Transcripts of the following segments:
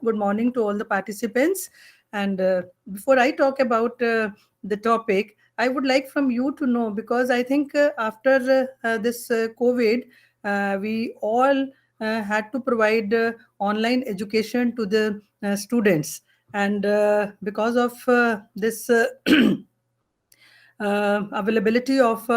Good morning to all the participants. And before I talk about the topic, I would like from you to know, because I think after this COVID, we all had to provide online education to the students. And because of this availability of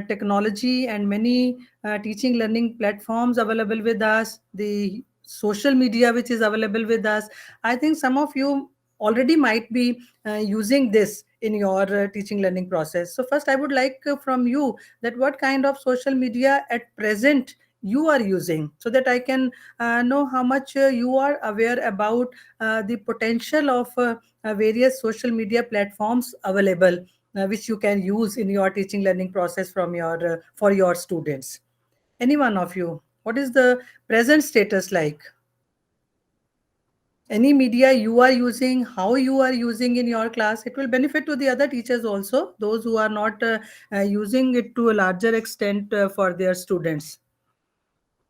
technology and many teaching learning platforms available with us, the social media which is available with us, I think some of you already might be using this in your teaching learning process. So first I would like from you that what kind of social media at present you are using, so that I can know how much you are aware about the potential of various social media platforms available, which you can use in your teaching learning process from your for your students. Any one of you, what is the present status like? Any media you are using, how you are using in your class? It will benefit to the other teachers also, those who are not using it to a larger extent for their students.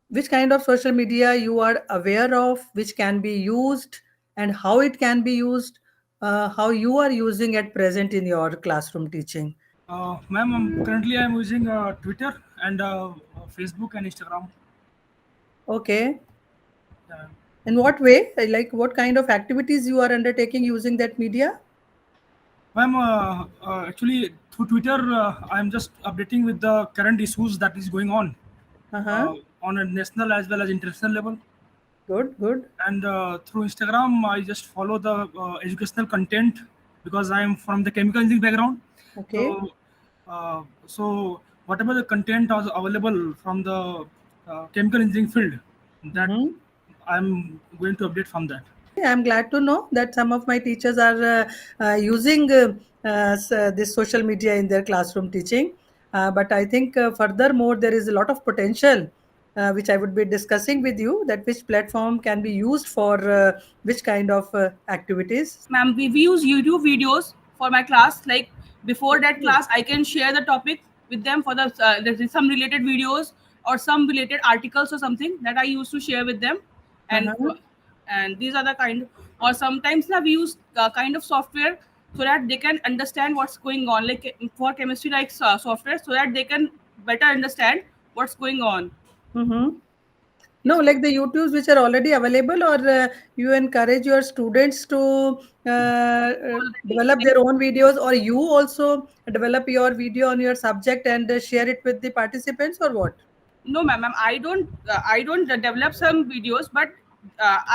Which kind of social media you are aware of, which can be used, and how it can be used, how you are using at present in your classroom teaching? Ma'am, currently I'm using Twitter and Facebook and Instagram. Okay. Uh, In what way? Like what kind of activities you are undertaking using that media? Ma'am, actually through Twitter, I'm just updating with the current issues that is going Uh-huh. on a national as well as international level. Good, good. And through Instagram, I just follow the educational content because I am from the chemical engineering background. Okay. So whatever the content is available from the chemical engineering field, that Mm-hmm. I'm going to update from that. I'm glad to know that some of my teachers are using this social media in their classroom teaching. But I think furthermore, there is a lot of potential which I would be discussing with you, that which platform can be used for which kind of activities. Ma'am, we use YouTube videos for my class. Like before that Okay. class, I can share the topic with them for the there's some related videos or some related articles or something that I used to share with them, and Uh-huh. these are the kind. Or sometimes now we use kind of software so that they can understand what's going on. Like for chemistry, like software, so that they can better understand what's going on. Mm-hmm. No, Yes, like the YouTubes which are already available, or you encourage your students to already. develop their own videos, or you also develop your video on your subject and share it with the participants, or what? No, ma'am. I don't develop some videos, but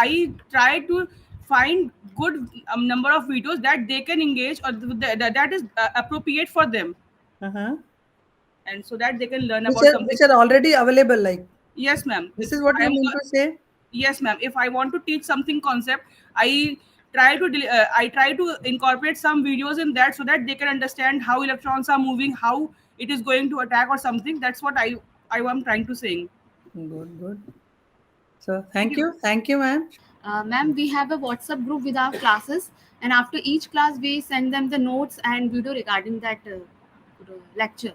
I try to find good number of videos that they can engage or that is appropriate for them, Uh-huh. and so that they can learn Which about are something. which are already available, like Yes, ma'am. this If is what I you am mean to say? yes, ma'am. If I want to teach something concept, I try to incorporate some videos in that so that they can understand how electrons are moving, how it is going to attack or something. That's what I am trying to say. Good, good. So Thank you. thank you, ma'am. Ma'am, we have a WhatsApp group with our classes, and after each class, we send them the notes and video regarding that lecture.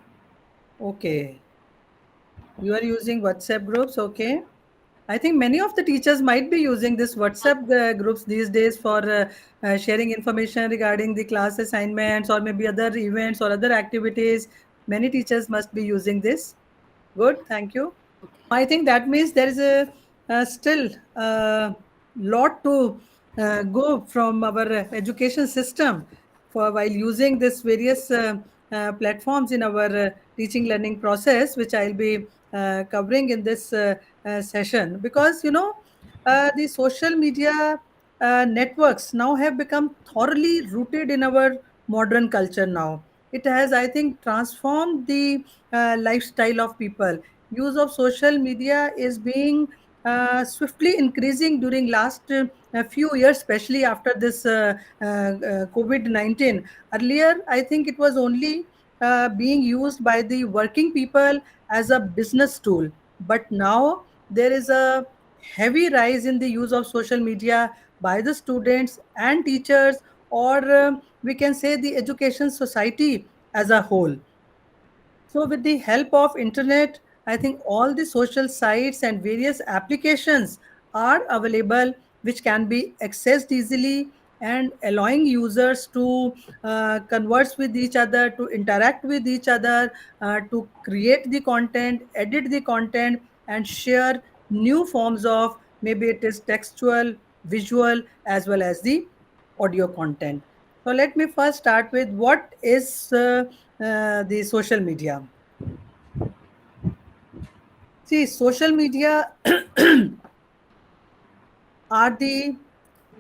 Okay, you are using WhatsApp groups, okay. I think many of the teachers might be using this WhatsApp groups these days for sharing information regarding the class assignments or maybe other events or other activities. Many teachers must be using this. Good, thank you. I think that means there is a still a lot to go from our education system for while using this various platforms in our teaching learning process, which I'll be covering in this session. Because the social media networks now have become thoroughly rooted in our modern culture. Now it has, I think, transformed the lifestyle of people. Use of social media is being swiftly increasing during last few years, especially after this COVID-19. Earlier, I think it was only being used by the working people as a business tool. But now there is a heavy rise in the use of social media by the students and teachers, or we can say the education society as a whole. So, with the help of internet, I think all the social sites and various applications are available which can be accessed easily and allowing users to converse with each other, to interact with each other, to create the content, edit the content, and share new forms of, maybe it is textual, visual, as well as the audio content. So let me first start with what is the social media. See, social media are the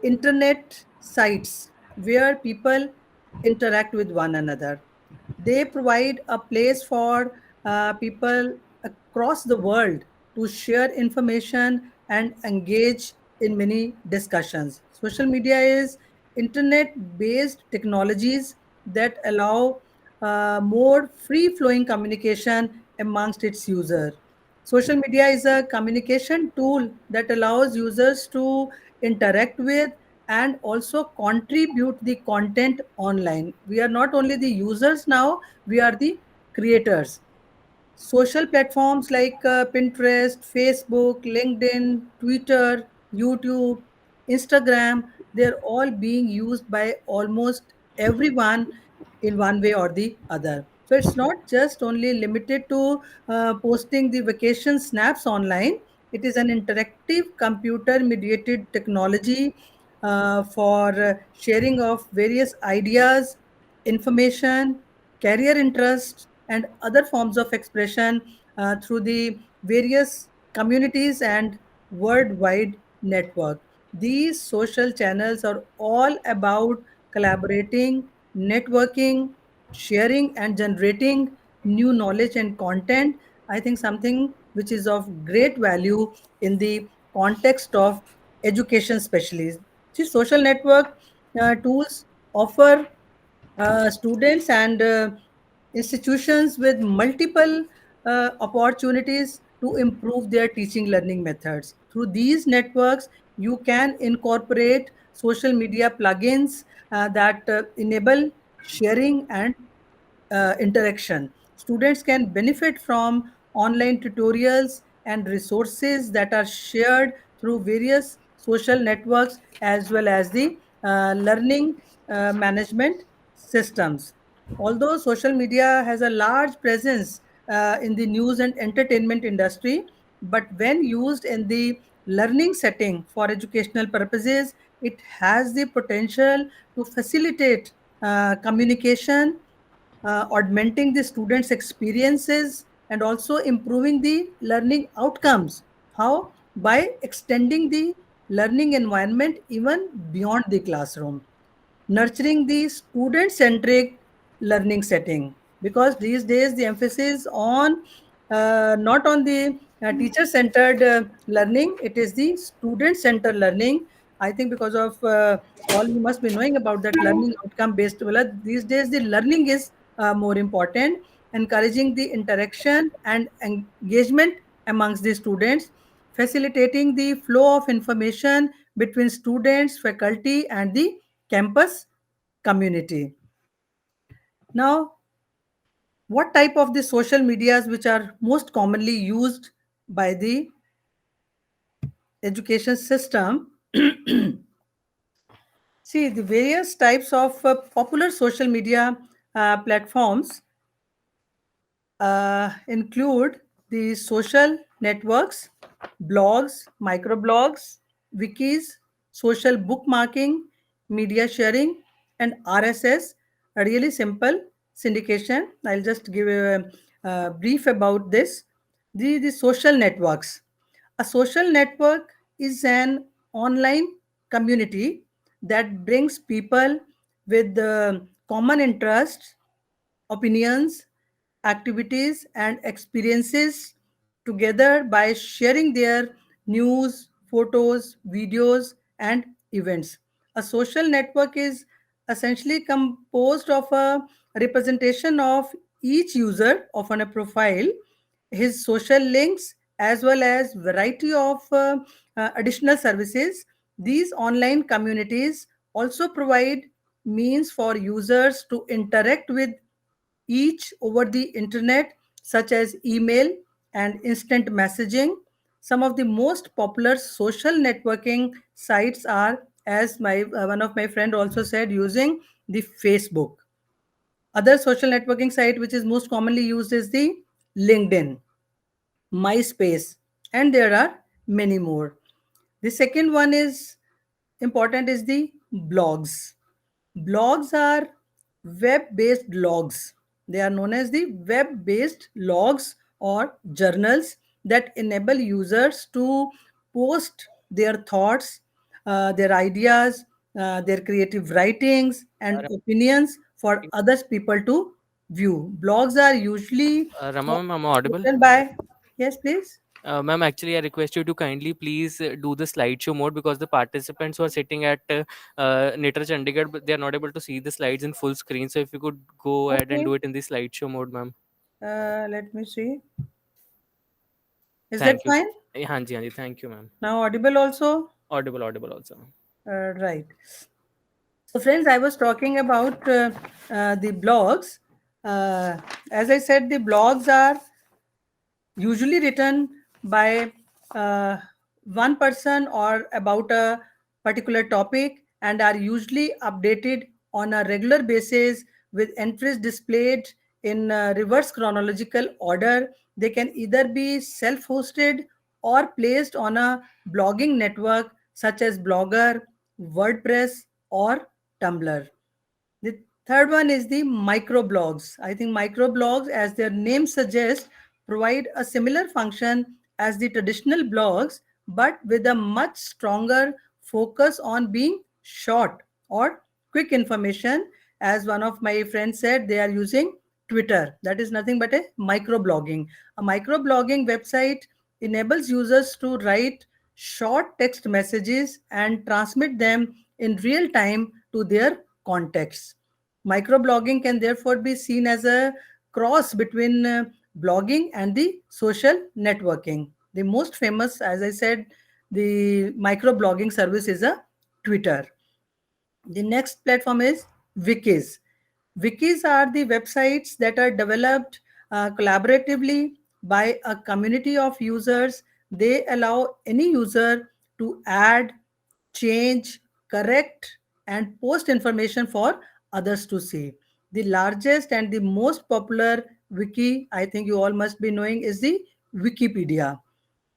internet sites where people interact with one another. They provide a place for people across the world to share information and engage in many discussions. Social media is internet based technologies that allow more free flowing communication amongst its users. Social media is a communication tool that allows users to interact with and also contribute the content online. We are not only the users now, we are the creators. Social platforms like Pinterest, Facebook, LinkedIn, Twitter, YouTube, Instagram, they're all being used by almost everyone in one way or the other. So it's not just only limited to posting the vacation snaps online. It is an interactive computer mediated technology for sharing of various ideas, information, career interests, and other forms of expression through the various communities and worldwide network. These social channels are all about collaborating, networking, sharing, and generating new knowledge and content. I think something which is of great value in the context of education, especially. See, social network tools offer students and institutions with multiple opportunities to improve their teaching learning methods. Through these networks, you can incorporate social media plugins that enable sharing and interaction. Students can benefit from online tutorials and resources that are shared through various social networks as well as the learning management systems. Although social media has a large presence in the news and entertainment industry, but when used in the learning setting for educational purposes, it has the potential to facilitate communication, augmenting the students' experiences, and also improving the learning outcomes. How? By extending the learning environment even beyond the classroom, nurturing the student centric learning setting, because these days the emphasis on not on the teacher centered learning, it is the student centered learning. I think because of all you must be knowing about that learning outcome based, well, these days the learning is more important, encouraging the interaction and engagement amongst the students, facilitating the flow of information between students, faculty, and the campus community. Now, what type of the social medias which are most commonly used by the education system? See, the various types of popular social media platforms include the social networks, blogs, microblogs, wikis, social bookmarking, media sharing, and RSS. A really simple syndication. I'll just give a brief about this. The social networks. A social network is an online community that brings people with common interests, opinions, activities, and experiences together by sharing their news, photos, videos, and events. A social network is essentially composed of a representation of each user of a profile, his social links, as well as variety of additional services. These online communities also provide means for users to interact with each over the internet, such as email and instant messaging, Some of the most popular social networking sites are, as my one of my friend also said, using the Facebook. Other social networking site which is most commonly used is the LinkedIn, MySpace, and there are many more. The second one is important is the blogs. Blogs are web-based logs. They are known as the web-based logs or journals that enable users to post their thoughts, their ideas, their creative writings, and opinions for others people to view. Blogs are usually Rama ma'am, I'm audible. written by, yes, please. Ma'am, actually, I request you to kindly please do the slideshow mode, because the participants who are sitting at Nitra Chandigarh, but they are not able to see the slides in full screen. So if you could go ahead and Okay. do it in the slideshow mode, ma'am. Let me see. Is that Thank you. fine? Hanji, hanji. Thank you, ma'am. Now audible also? Audible, audible also. Right. So, friends, I was talking about the blogs. Uh, as I said, the blogs are usually written by uh, one person or about a particular topic and are usually updated on a regular basis with entries displayed in reverse chronological order. They can either be self hosted or placed on a blogging network such as Blogger, WordPress, or Tumblr. The third one is the microblogs. I think microblogs, as their name suggests, provide a similar function as the traditional blogs, but with a much stronger focus on being short or quick information. As one of my friends said, they are using Twitter. That is nothing but a microblogging. A microblogging website enables users to write short text messages and transmit them in real time to their contexts. Microblogging can therefore be seen as a cross between blogging and the social networking. The most famous, as I said, the microblogging service is a Twitter. The next platform is wikis. Wikis are the websites that are developed collaboratively by a community of users. They allow any user to add, change, correct, and post information for others to see. The largest and the most popular wiki, I think you all must be knowing, is the Wikipedia,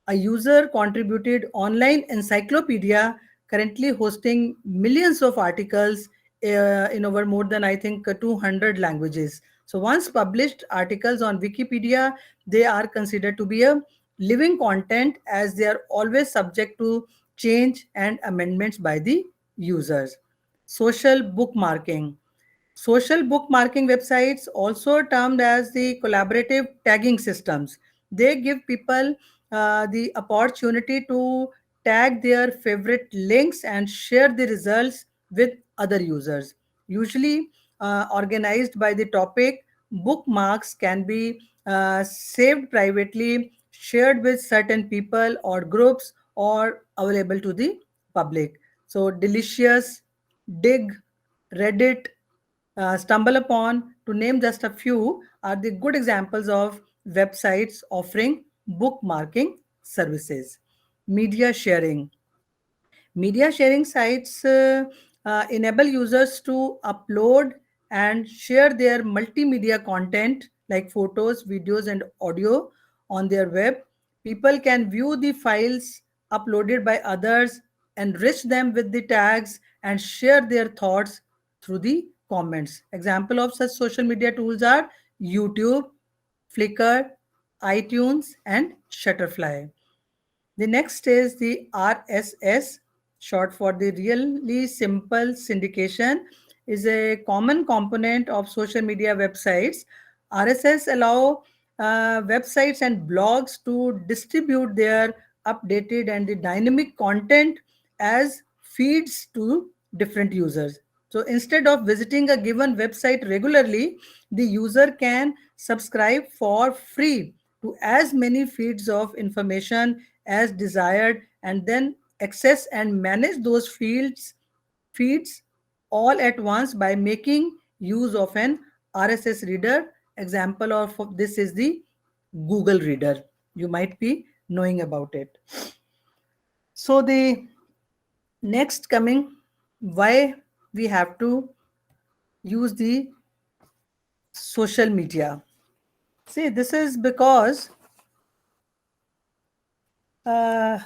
a user contributed online encyclopedia currently hosting millions of articles in over more than, I think, 200 languages. So once published articles on Wikipedia, they are considered to be a living content as they are always subject to change and amendments by the users. Social bookmarking. Social bookmarking websites, also termed as the collaborative tagging systems, they give people the opportunity to tag their favorite links and share the results with other users. Usually organized by the topic, bookmarks can be saved privately, shared with certain people or groups, or available to the public. So, Delicious, Dig, Reddit, Stumble Upon, to name just a few, are the good examples of websites offering bookmarking services. Media sharing. Media sharing sites enable users to upload and share their multimedia content like photos, videos, and audio on their web. People can view the files uploaded by others, enrich them with the tags, and share their thoughts through the comments. Example of such social media tools are YouTube, Flickr, iTunes, and Shutterfly. The next is the RSS, short for the Really Simple Syndication, is a common component of social media websites. RSS allow websites and blogs to distribute their updated and the dynamic content as feeds to different users. So instead of visiting a given website regularly, the user can subscribe for free to as many feeds of information as desired and then access and manage those feeds all at once by making use of an RSS reader. Example of this is the Google Reader. You might be knowing about it. So the next coming, why we have to use the social media. See, this is because uh,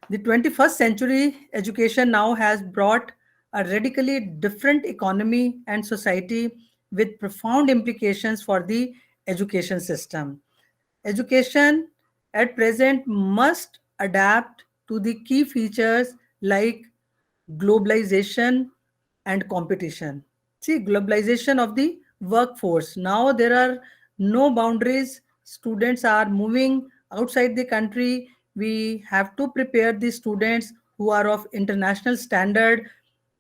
the 21st century education now has brought a radically different economy and society with profound implications for the education system. Education at present must adapt to the key features like globalization and competition. See, globalization of the workforce. Now there are no boundaries. Students are moving outside the country. We have to prepare the students who are of international standard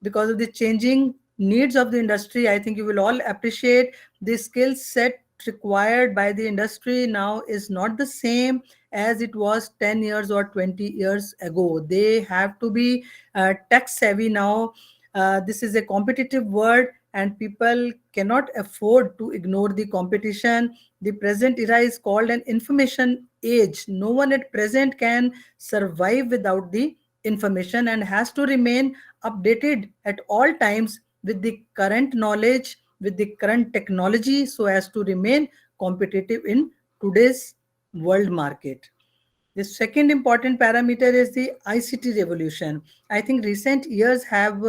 because of the changing needs of the industry. I think you will all appreciate the skill set required by the industry now is not the same as it was 10 years or 20 years ago. They have to be tech savvy now. This is a competitive world and people cannot afford to ignore the competition. The present era is called an information age. No one at present can survive without the information and has to remain updated at all times with the current knowledge, with the current technology, so as to remain competitive in today's world market. The second important parameter is the ICT revolution. I think recent years have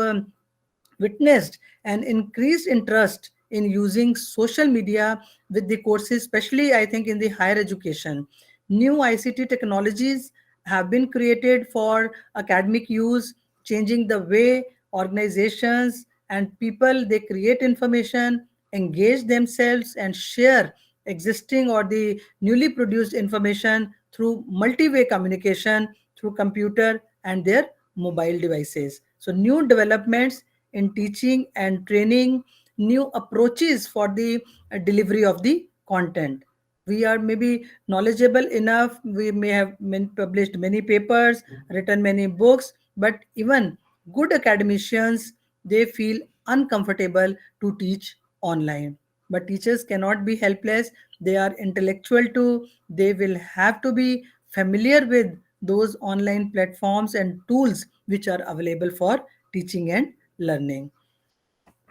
witnessed an increased interest in using social media with the courses, especially I think in the higher education. New ICT technologies have been created for academic use, changing the way organizations and people they create information, engage themselves, and share existing or the newly produced information through multi-way communication through computer and their mobile devices. So new developments in teaching and training, new approaches for the delivery of the content. We are maybe knowledgeable enough, we may have published many papers, written many books, but even good academicians, they feel uncomfortable to teach online. But teachers cannot be helpless. They are intellectual too. They will have to be familiar with those online platforms and tools which are available for teaching and learning.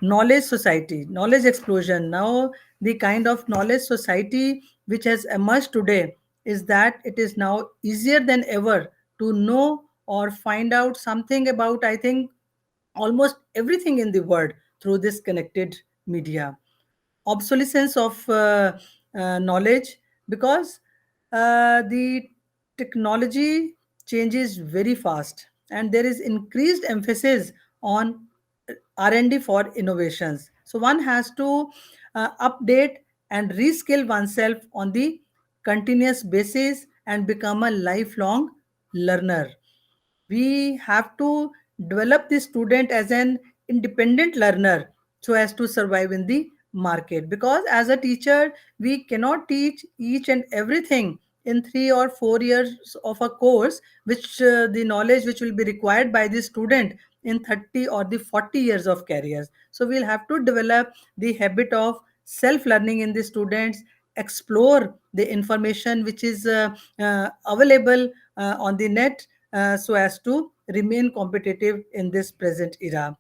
Knowledge society, knowledge explosion. Now the kind of knowledge society which has emerged today is that it is now easier than ever to know or find out something about, I think, almost everything in the world through this connected media. Obsolescence of knowledge, because the technology changes very fast and there is increased emphasis on R&D for innovations. So one has to update and reskill oneself on the continuous basis and become a lifelong learner. We have to develop the student as an independent learner so as to survive in the market, because as a teacher we cannot teach each and everything in 3 or 4 years of a course, which the knowledge which will be required by the student in 30 or the 40 years of careers. So we'll have to develop the habit of self learning in the students, explore the information which is available on the net, so as to remain competitive in this present era.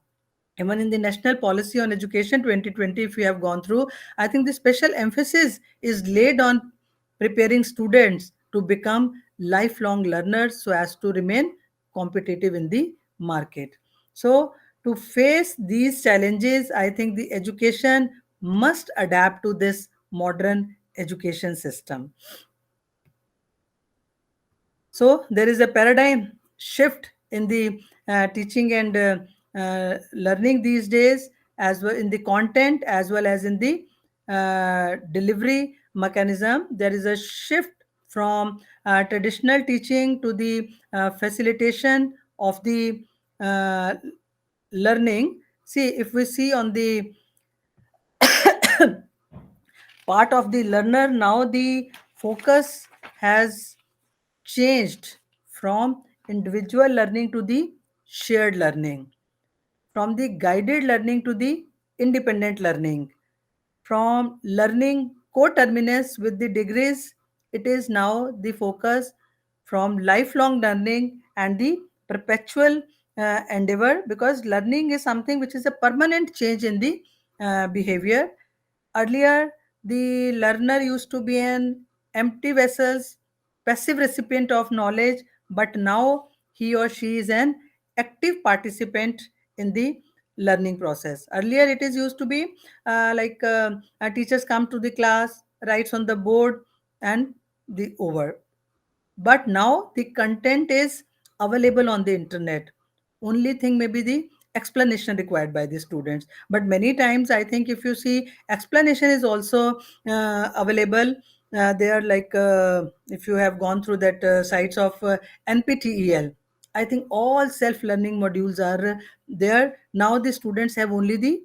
Even in the national policy on education 2020, if we have gone through, I think the special emphasis is laid on preparing students to become lifelong learners so as to remain competitive in the market. So to face these challenges, I think the education must adapt to this modern education system. So there is a paradigm shift in the teaching and learning these days, as well in the content as well as in the delivery mechanism. There is a shift from traditional teaching to the facilitation of the uh, learning. See, if we see on the part of the learner, now the focus has changed from individual learning to the shared learning, from the guided learning to the independent learning, from learning coterminous with the degrees it is now the focus from lifelong learning and the perpetual endeavor, because learning is something which is a permanent change in the behavior. Earlier, the learner used to be an empty vessels, passive recipient of knowledge, but now he or she is an active participant in the learning process. Earlier, it is used to be teachers come to the class, writes on the board, and the over. But now the content is available on the internet. Only thing may be the explanation required by the students. But many times, I think if you see, explanation is also available. They are like if you have gone through that sites of NPTEL, I think all self-learning modules are there. Now the students have only the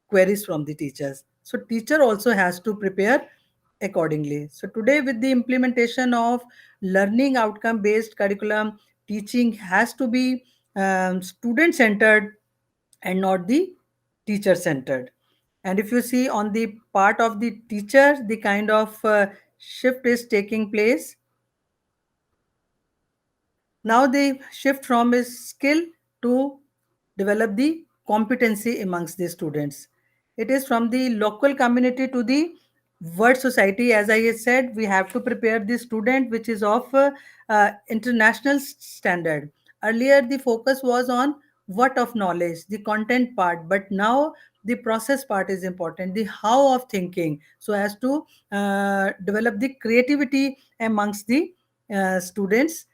queries from the teachers. So teacher also has to prepare accordingly. So today, with the implementation of learning outcome based curriculum, teaching has to be student centered and not the teacher centered. And if you see on the part of the teacher, the kind of shift is taking place. Now they shift from a skill to develop the competency amongst the students. It is from the local community to the world society. As I said, we have to prepare the student which is of international standard. Earlier, the focus was on what of knowledge, the content part, but now the process part is important, the how of thinking, so as to develop the creativity amongst the students.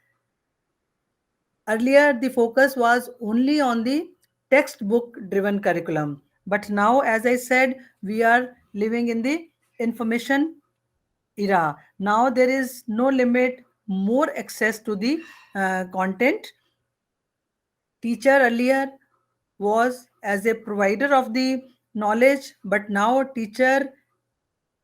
Earlier, the focus was only on the textbook driven curriculum. But now, as I said, we are living in the information era. Now, there is no limit, more access to the content. Teacher earlier was as a provider of the knowledge, but now teacher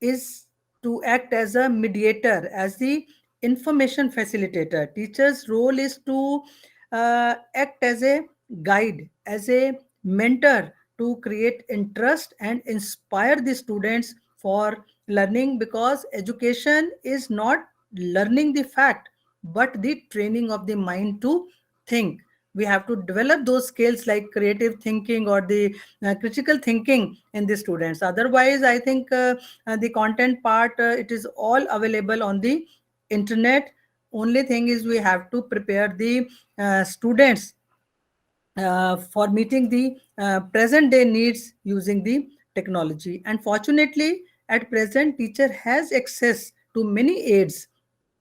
is to act as a mediator, as the information facilitator. Teacher's role is to act as a guide, as a mentor, to create interest and inspire the students for learning, because education is not learning the fact but the training of the mind to think. We have to develop those skills like creative thinking or the critical thinking in the students. Otherwise, I think the content part, it is all available on the internet. Only thing is we have to prepare the students for meeting the present day needs using the technology. And fortunately, at present, teacher has access to many aids,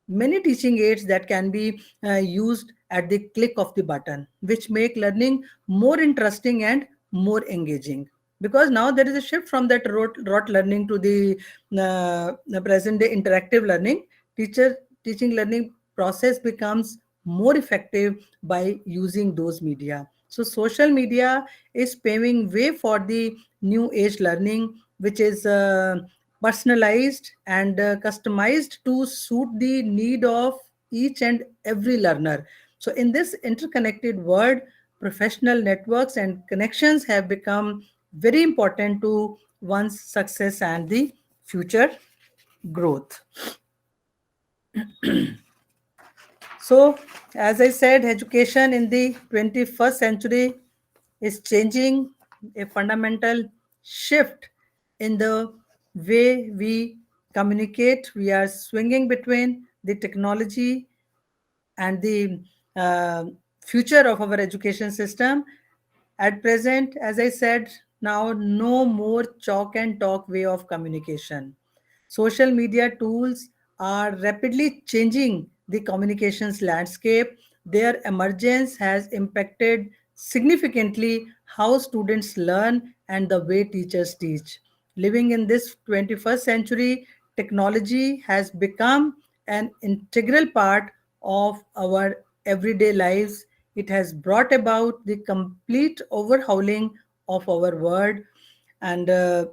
many teaching aids that can be used at the click of the button, which make learning more interesting and more engaging. Because now there is a shift from that rote learning to the present day interactive learning. Teacher teaching learning process becomes more effective by using those media. So social media is paving way for the new age learning, which is personalized and customized to suit the need of each and every learner. So in this interconnected world, professional networks and connections have become very important to one's success and the future growth. So, as I said, education in the 21st century is changing, a fundamental shift in the way we communicate. We are swinging between the technology and the uh, future of our education system. At present, as I said, now no more chalk and talk way of communication. Social media tools are rapidly changing the communications landscape. Their emergence has impacted significantly how students learn and the way teachers teach. Living in this 21st century, technology has become an integral part of our everyday lives. It has brought about the complete overhauling of our world and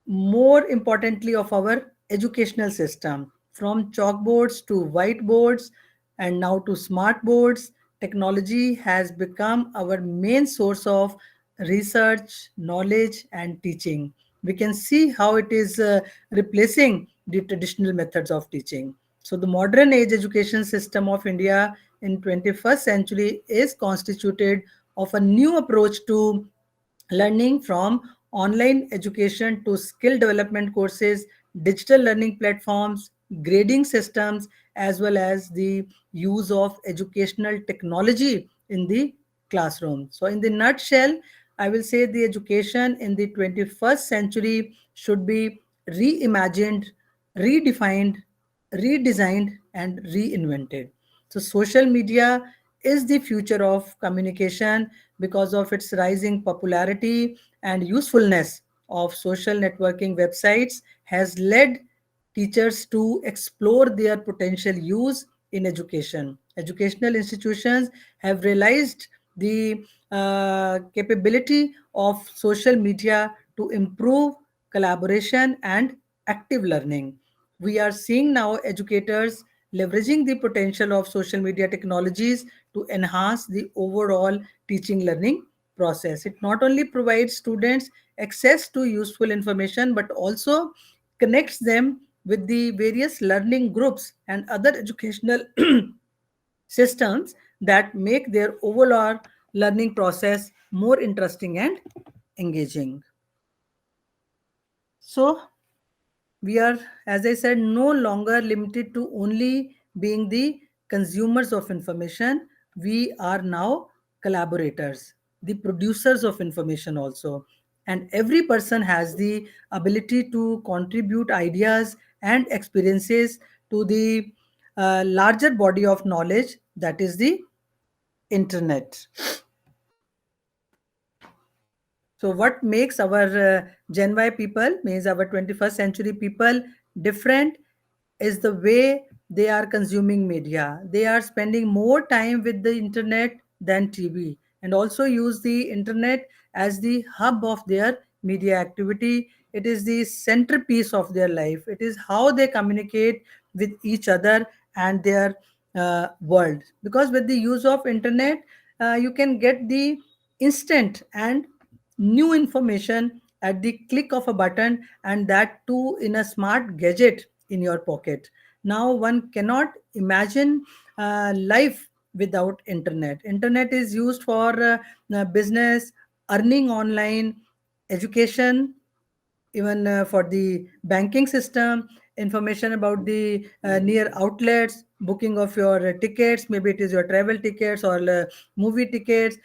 more importantly of our educational system. From chalkboards to whiteboards and now to smart boards, technology has become our main source of research, knowledge, and teaching. We can see how it is replacing the traditional methods of teaching. So the modern age education system of India in 21st century is constituted of a new approach to learning, from online education to skill development courses, digital learning platforms, grading systems, as well as the use of educational technology in the classroom. So in the nutshell, I will say the education in the 21st century should be reimagined, redefined, redesigned, and reinvented. So, social media is the future of communication because of its rising popularity and usefulness of social networking websites has led teachers to explore their potential use in education. Educational institutions have realized the capability of social media to improve collaboration and active learning. We are seeing now educators leveraging the potential of social media technologies to enhance the overall teaching learning process. It not only provides students access to useful information but also connects them with the various learning groups and other educational systems that make their overall learning process more interesting and engaging. So, we are, as I said, no longer limited to only being the consumers of information. We are now collaborators, the producers of information also. And every person has the ability to contribute ideas and experiences to the larger body of knowledge that is the internet. So, what makes our Gen Y people, means our 21st century people, different is the way they are consuming media. They are spending more time with the internet than TV, and also use the internet as the hub of their media activity. It is the centerpiece of their life. It is how they communicate with each other and their world. Because with the use of internet, you can get the instant and new information at the click of a button, and that too in a smart gadget in your pocket. Now one cannot imagine life without internet is used for business, earning online, education, even for the banking system, information about the near outlets, booking of your tickets, maybe it is your travel tickets or movie tickets,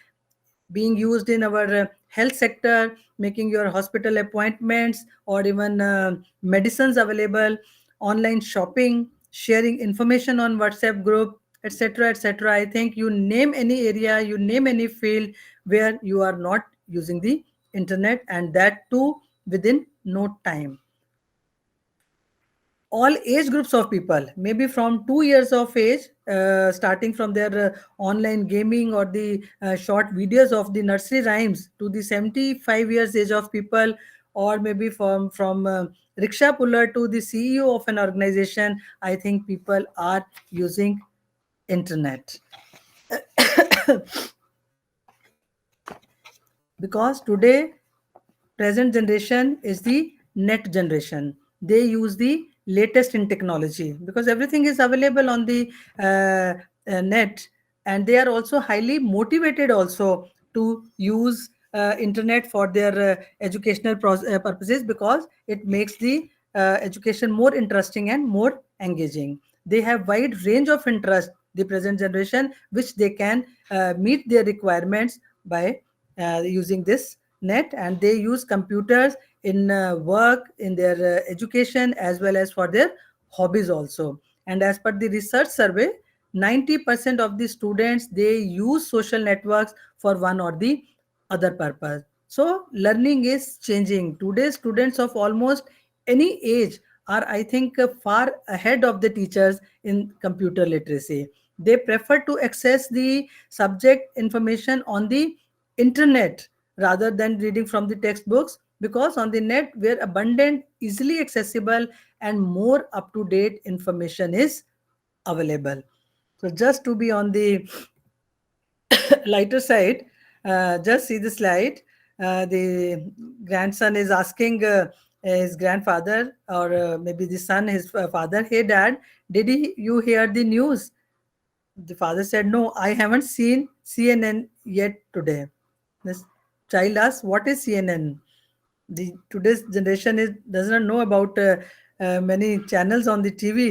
being used in our health sector, making your hospital appointments or even medicines available, online shopping, sharing information on WhatsApp group, etc., etc. I think you name any area, you name any field where you are not using the internet, and that too within no time. All age groups of people, maybe from 2 years of age, starting from their online gaming or the short videos of the nursery rhymes, to the 75 years age of people, or maybe from rickshaw puller to the CEO of an organization. I think people are using internet because today present generation is the net generation. They use the latest in technology because everything is available on the net, and they are also highly motivated also to use internet for their educational purposes, because it makes the education more interesting and more engaging. They have wide range of interest, the present generation, which they can meet their requirements by using this net, and they use computers in work, in their education, as well as for their hobbies also. And as per the research survey, 90% of the students, they use social networks for one or the other purpose. So learning is changing. Today students of almost any age are, I think, far ahead of the teachers in computer literacy. They prefer to access the subject information on the internet rather than reading from the textbooks, because on the net where abundant, easily accessible, and more up to date information is available. So just to be on the lighter side, just see the slide. The grandson is asking his grandfather, or maybe the son, his father, "Hey dad, did you hear the news?" The father said, "No, I haven't seen CNN yet today." This child asked, "What is CNN?" The today's generation does not know about many channels on the TV.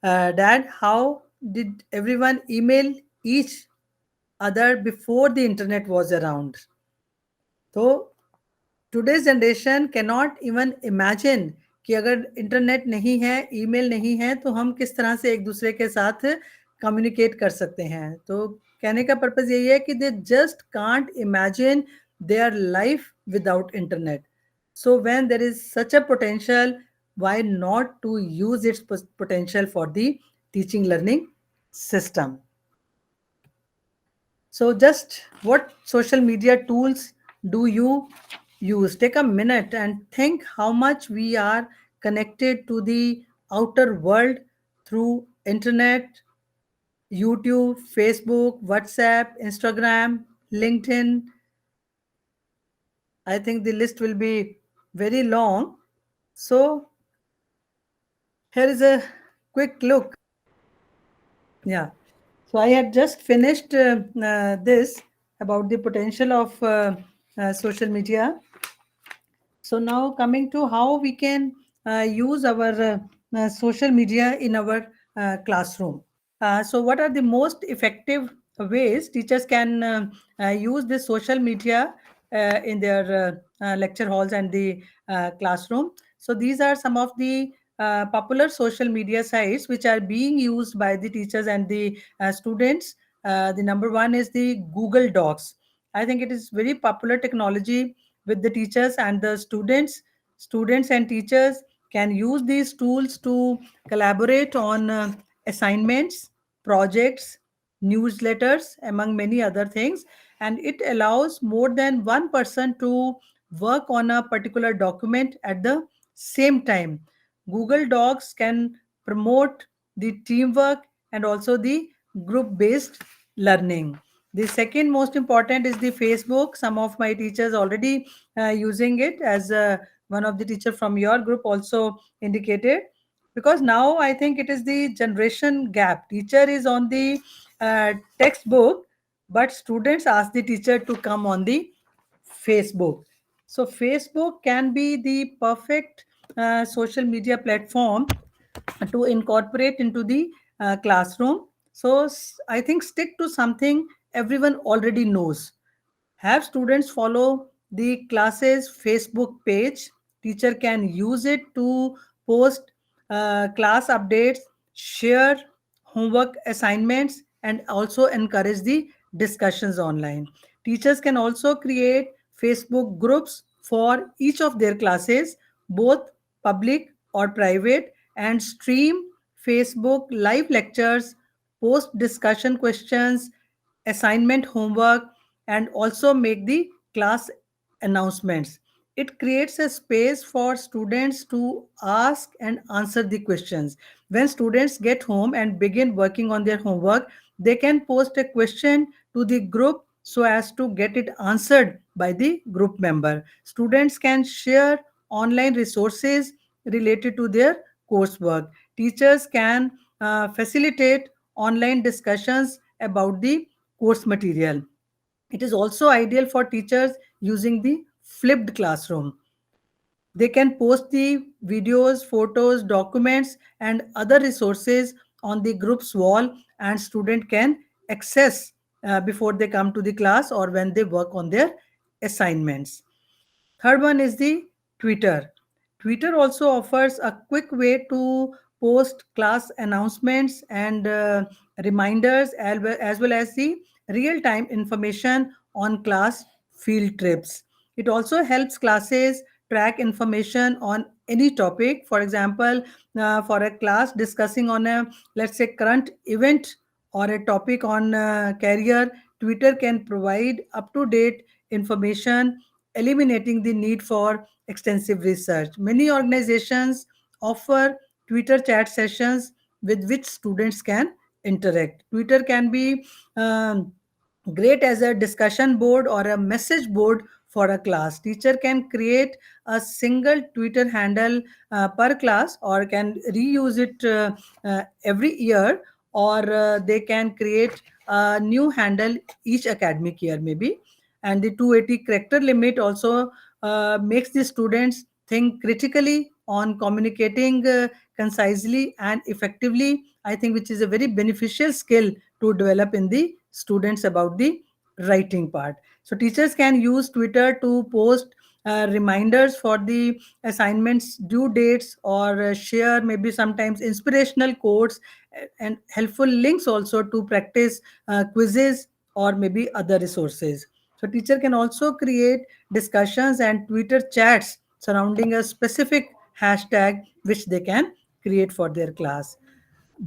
Dad, how did everyone email each other before the internet was around? So today's generation cannot even imagine कि अगर internet नहीं है, email नहीं है, तो हम किस तरह से एक दूसरे के साथ कम्युनिकेट कर सकते हैं। तो कहने का पर्पस यही है कि they just can't imagine their life without internet. So when there is such a potential, why not to use its potential for the teaching learning system. So, just what social media tools do you use? Take a minute and think how much we are connected to the outer world through internet, YouTube, Facebook, WhatsApp, Instagram, LinkedIn. I think the list will be very long. So, here is a quick look. Yeah. So I had just finished this about the potential of social media. So now coming to how we can use our social media in our classroom. So what are the most effective ways teachers can use this social media in their lecture halls and the classroom? So these are some of the popular social media sites which are being used by the teachers and the students. The number one is the Google Docs. I think it is very popular technology with the teachers and the students. Students and teachers can use these tools to collaborate on assignments, projects, newsletters, among many other things. And it allows more than one person to work on a particular document at the same time. Google Docs can promote the teamwork and also the group based learning. The second most important is the Facebook. Some of my teachers already using it, as one of the teacher from your group also indicated, because now I think it is the generation gap. Teacher is on the textbook, but students ask the teacher to come on the Facebook. So Facebook can be the perfect social media platform to incorporate into the classroom. So I think stick to something everyone already knows. Have students follow the classes Facebook page. Teacher can use it to post class updates, share homework assignments, and also encourage the discussions online. Teachers can also create Facebook groups for each of their classes, both public or private, and stream Facebook live lectures, post discussion questions, assignment homework, and also make the class announcements. It creates a space for students to ask and answer the questions. When students get home and begin working on their homework, they can post a question to the group so as to get it answered by the group member. Students can share online resources related to their coursework. Teachers can facilitate online discussions about the course material. It is also ideal for teachers using the flipped classroom. They can post the videos, photos, documents, and other resources on the group's wall, and student can access before they come to the class or when they work on their assignments. Third one is the Twitter. Twitter also offers a quick way to post class announcements and reminders, as well as the real time information on class field trips. It also helps classes track information on any topic. For example, for a class discussing on a, let's say, current event or a topic on career, Twitter can provide up to date information, eliminating the need for extensive research. Many organizations offer Twitter chat sessions with which students can interact. Twitter can be great as a discussion board or a message board for a class. Teacher can create a single Twitter handle per class, or can reuse it every year, or they can create a new handle each academic year maybe. And the 280 character limit also makes the students think critically on communicating concisely and effectively, I think, which is a very beneficial skill to develop in the students about the writing part. So teachers can use Twitter to post reminders for the assignments due dates, or share maybe sometimes inspirational quotes and helpful links also to practice quizzes or maybe other resources. So teacher can also create discussions and Twitter chats surrounding a specific hashtag which they can create for their class.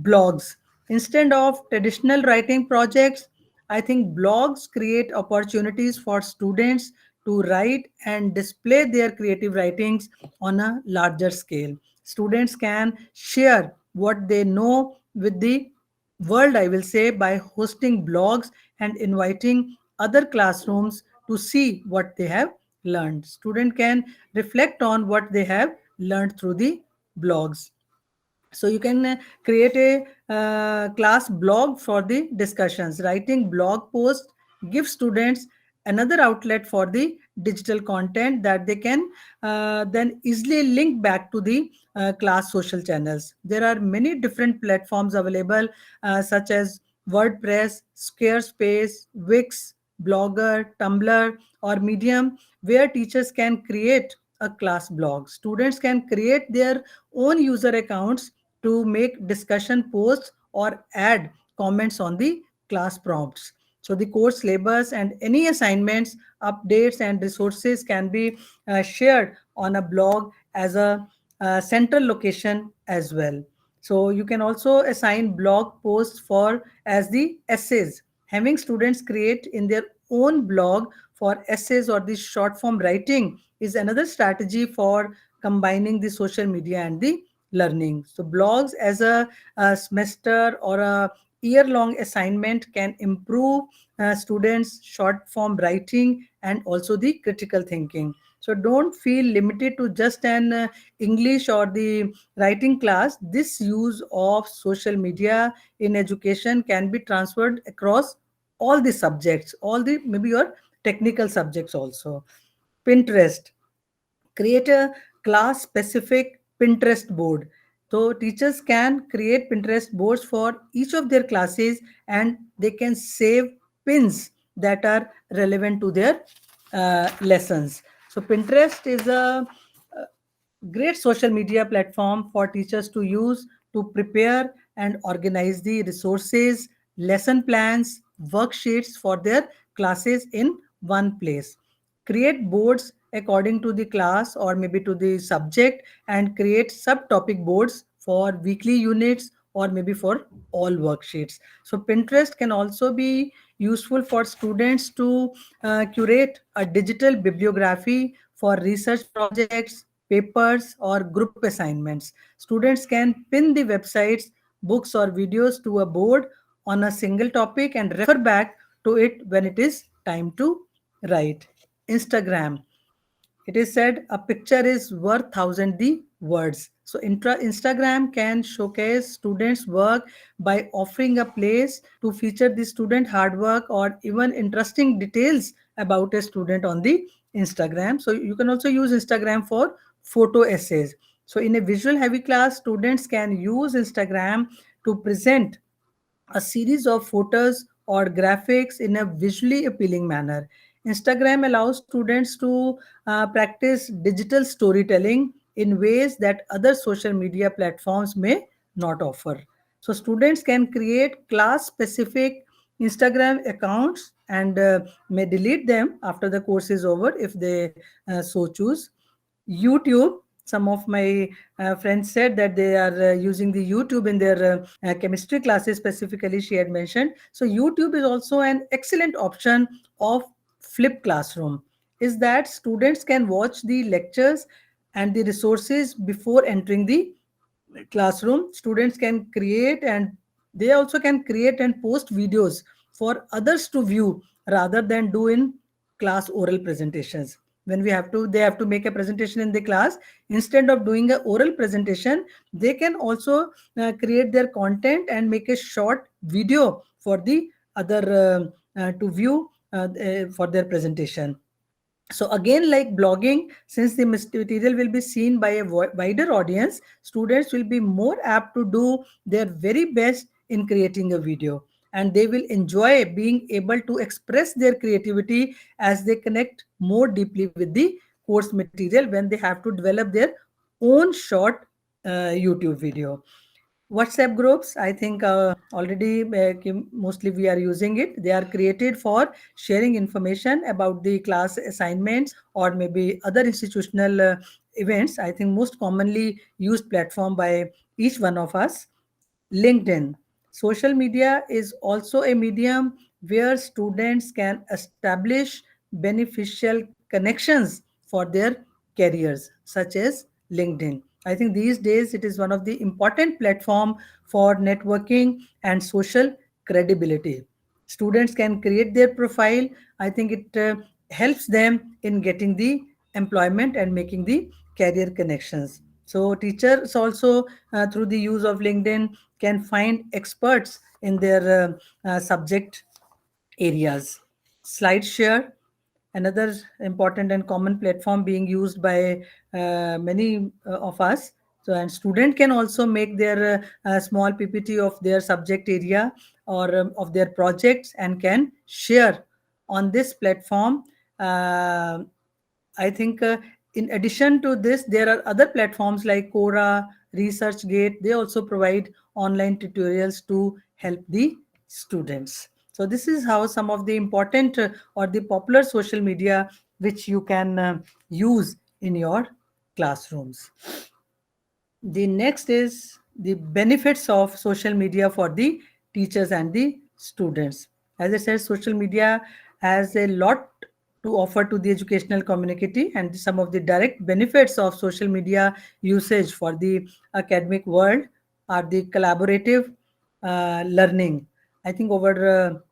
Blogs. Instead of traditional writing projects, I think blogs create opportunities for students to write and display their creative writings on a larger scale. Students can share what they know with the world, I will say, by hosting blogs and inviting other classrooms to see what they have learned. Student can reflect on what they have learned through the blogs. So you can create a class blog for the discussions. Writing blog posts gives students another outlet for the digital content that they can then easily link back to the class social channels. There are many different platforms available, such as WordPress, Squarespace, Wix, Blogger, Tumblr, or Medium, where teachers can create a class blog. Students can create their own user accounts to make discussion posts or add comments on the class prompts. So the course syllabus and any assignments, updates, and resources can be shared on a blog as a central location as well. So you can also assign blog posts for as the essays. Having students create in their own blog for essays or the short form writing is another strategy for combining the social media and the learning. So blogs as a semester or a year-long assignment can improve students' short form writing and also the critical thinking. So don't feel limited to just an English or the writing class. This use of social media in education can be transferred across all the subjects, all the maybe your technical subjects also. Pinterest. Create a class specific Pinterest board. So teachers can create Pinterest boards for each of their classes, and they can save pins that are relevant to their lessons. So Pinterest is a great social media platform for teachers to use to prepare and organize the resources, lesson plans, worksheets for their classes in one place. Create boards according to the class or maybe to the subject, and create subtopic boards for weekly units or maybe for all worksheets. So Pinterest can also be useful for students to curate a digital bibliography for research projects, papers, or group assignments. Students can pin the websites, books, or videos to a board on a single topic and refer back to it when it is time to write. Instagram. It is said a picture is worth thousand the words. So Instagram can showcase students' work by offering a place to feature the student hard work or even interesting details about a student on the Instagram. So you can also use Instagram for photo essays. So in a visual heavy class, students can use Instagram to present a series of photos or graphics in a visually appealing manner. Instagram allows students to practice digital storytelling in ways that other social media platforms may not offer. So, students can create class specific Instagram accounts and may delete them after the course is over if they so choose. YouTube. Some of my friends said that they are using the YouTube in their chemistry classes specifically, she had mentioned. So YouTube is also an excellent option of flipped classroom. Is that students can watch the lectures and the resources before entering the classroom. Students can create, and they also can create and post videos for others to view rather than do in class oral presentations. When they have to make a presentation in the class. Instead of doing a oral presentation, they can also create their content and make a short video for the other to view for their presentation. So again, like blogging, since the material will be seen by a wider audience, students will be more apt to do their very best in creating a video, and they will enjoy being able to express their creativity as they connect more deeply with the course material when they have to develop their own short YouTube video. WhatsApp groups, I think already mostly we are using it. They are created for sharing information about the class assignments or maybe other institutional events. I think most commonly used platform by each one of us. LinkedIn. Social media is also a medium where students can establish beneficial connections for their careers, such as LinkedIn. I think these days it is one of the important platform for networking and social credibility. Students can create their profile. I think it helps them in getting the employment and making the career connections. So teachers also through the use of LinkedIn can find experts in their subject areas. SlideShare, another important and common platform being used by many of us. So, and student can also make their small PPT of their subject area or of their projects and can share on this platform. Uh, I think in addition to this, there are other platforms like Quora, ResearchGate. They also provide online tutorials to help the students. So this is how some of the important or the popular social media which you can use in your classrooms. The next is the benefits of social media for the teachers and the students. As I said, social media has a lot to offer to the educational community, and some of the direct benefits of social media usage for the academic world are the collaborative learning. I think over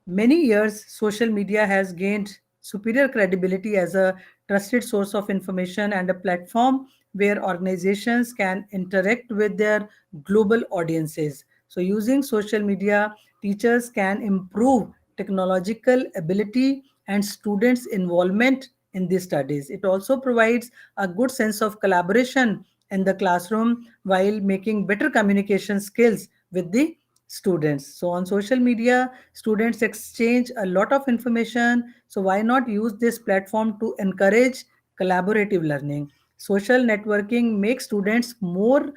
many years, social media has gained superior credibility as a trusted source of information and a platform where organizations can interact with their global audiences. So, using social media, teachers can improve technological ability and students' involvement in the studies. It also provides a good sense of collaboration in the classroom while making better communication skills with the students. So on social media, students exchange a lot of information. So why not use this platform to encourage collaborative learning? Social networking makes students more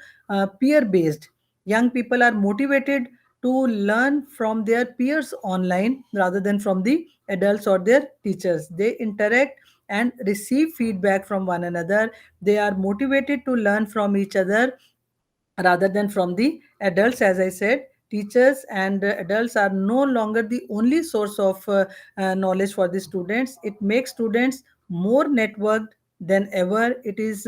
peer based. Young people are motivated to learn from their peers online rather than from the adults or their teachers. They interact and receive feedback from one another. They are motivated to learn from each other rather than from the adults. As I said, teachers and adults are no longer the only source of knowledge for the students. It makes students more networked than ever. It is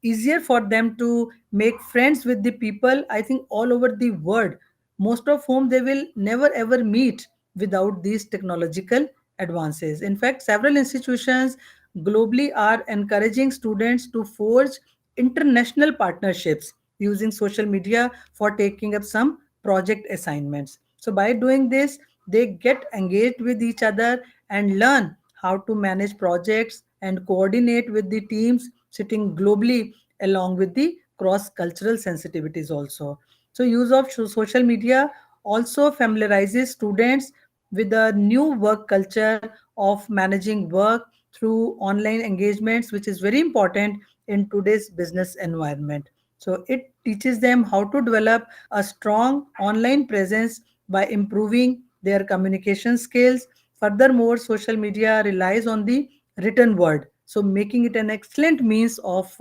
easier for them to make friends with the people, I think, all over the world, most of whom they will never ever meet without these technological advances. In fact, several institutions globally are encouraging students to forge international partnerships using social media for taking up some project assignments. So, by doing this, they get engaged with each other and learn how to manage projects and coordinate with the teams sitting globally, along with the cross cultural sensitivities also. So, use of social media also familiarizes students with the new work culture of managing work through online engagements, which is very important in today's business environment. So it teaches them how to develop a strong online presence by improving their communication skills. Furthermore, social media relies on the written word, so making it an excellent means of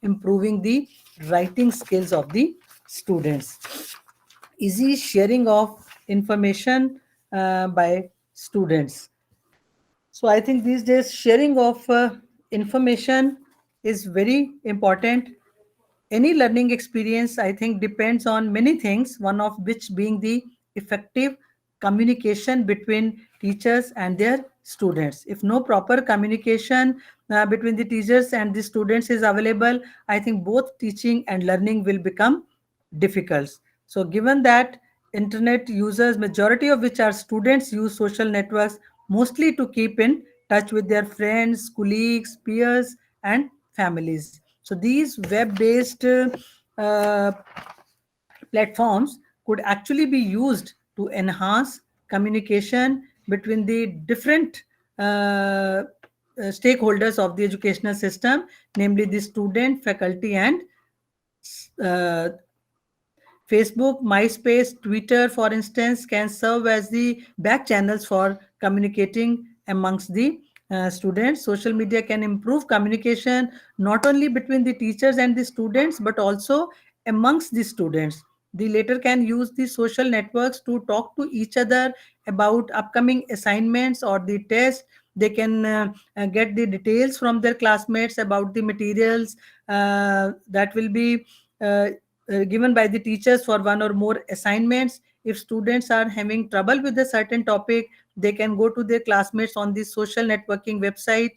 improving the writing skills of the students. Easy sharing of information by students. So I think these days sharing of information is very important. Any learning experience, I think, depends on many things, one of which being the effective communication between teachers and their students. If no proper communication between the teachers and the students is available, I think both teaching and learning will become difficult. So given that internet users, majority of which are students, use social networks mostly to keep in touch with their friends, colleagues, peers, and families. So these web-based uh, platforms could actually be used to enhance communication between the different stakeholders of the educational system, namely the student, faculty, and uh, Facebook, MySpace, Twitter, for instance, can serve as the back channels for communicating amongst the students. Social media can improve communication not only between the teachers and the students, but also amongst the students. The latter can use the social networks to talk to each other about upcoming assignments or the test. They can get the details from their classmates about the materials that will be given by the teachers for one or more assignments. If students are having trouble with a certain topic, they can go to their classmates on the social networking website